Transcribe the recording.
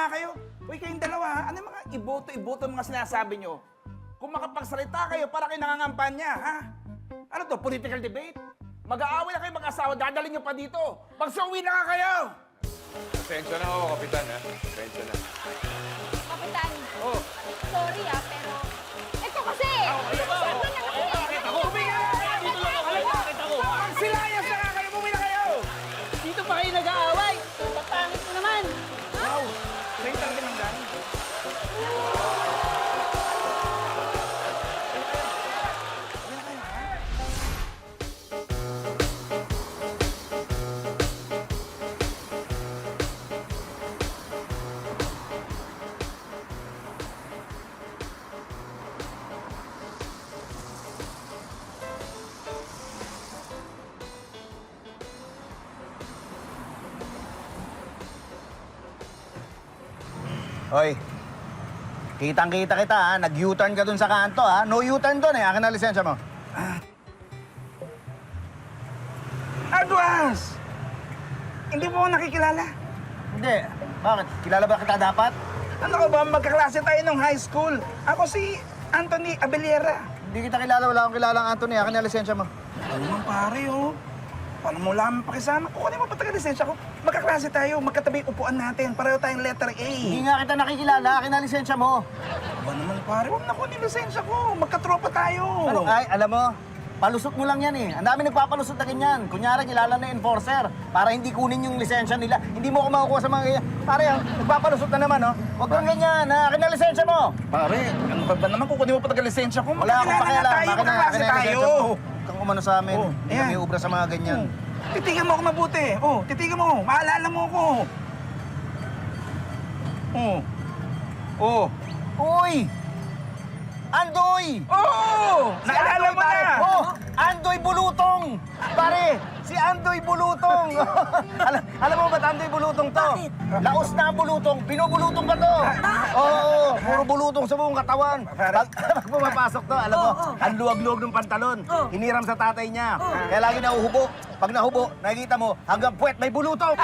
nga kayo. Uy, kayong dalawa, ha? Ano yung mga iboto-iboto mga sinasabi nyo? Kung makapagsalita kayo, para kayo nangangampanya, ha? Ano to, political debate? Mag-aaway na kayo mag-asawa, dadalhin nyo pa dito. Pag-suwi na nga kayo! Pasensya na ako, Kapitan, ha? Pasensya na. Kapitan, Oh, sorry pero... Ito kasi! magsilayas na nga kayo, bumili na kayo! Dito pa kayo nag-aaway. Papangit mo naman. Wow, sa'yo talaga ng gani. Hoy, kitang-kita kita ha. Nag-U-turn ka dun sa kanto ha. No U-turn dun eh. Akin na lisensya mo. Agwas! Hindi mo ako nakikilala. Hindi. Bakit? Kilala ba kita dapat? Ano ko ba, magkaklase tayo nung high school. Ako si Anthony Abellera. Hindi kita kilala. Wala akong kilalang Anthony. Akin na lisensya mo. Ano naman pare, oh. Paano mo lamang pakisama? Kukunin mo pa taga-lisensya ko. Magkaklase tayo, magkatabi upuan natin. Pareho tayong letter A. Hindi nga kita nakikilala. Akin na lisensya mo. Ba naman pare, huwag na kunin lisensya ko. Magkatropa tayo. Ano? Ay, alam mo, palusot mo lang yan eh. Ang dami nagpapalusot na ganyan. Kunyari, kilala na enforcer para hindi kunin yung lisensya nila. Hindi mo ako makukuha sa mga ganyan. Pare, nagpapalusot na naman, oh. Huwag kang ganyan, ha? Akin na lisensya mo. Pare, ano ba naman kukunin mo pa taga-lisensya ko? Wala akong Magkakilala pakialam. na tayo, Akin na magkaklase tayo. lisensya mo. Huwag kang umano sa amin. Oh, Hindi ayan. kami ubra sa mga ganyan. Titigan mo ako mabuti. Oh, titigan mo. Maalala mo ako. Oh. Oh. Uy! Andoy! Oh! Naalala mo na! Oh! Andoy Bulutong! Pare, si Andoy Bulutong! alam mo ba Andoy Bulutong to? Bakit? Laos na ang bulutong, binubulutong ka to! Oo, puro bulutong sa buong katawan. Pag pumapasok to, alam mo, ang luwag-luwag ng pantalon. Hiniram sa tatay niya. Kaya lagi nahuhubo. Pag nahubo, nakikita mo, hanggang puwet may bulutong!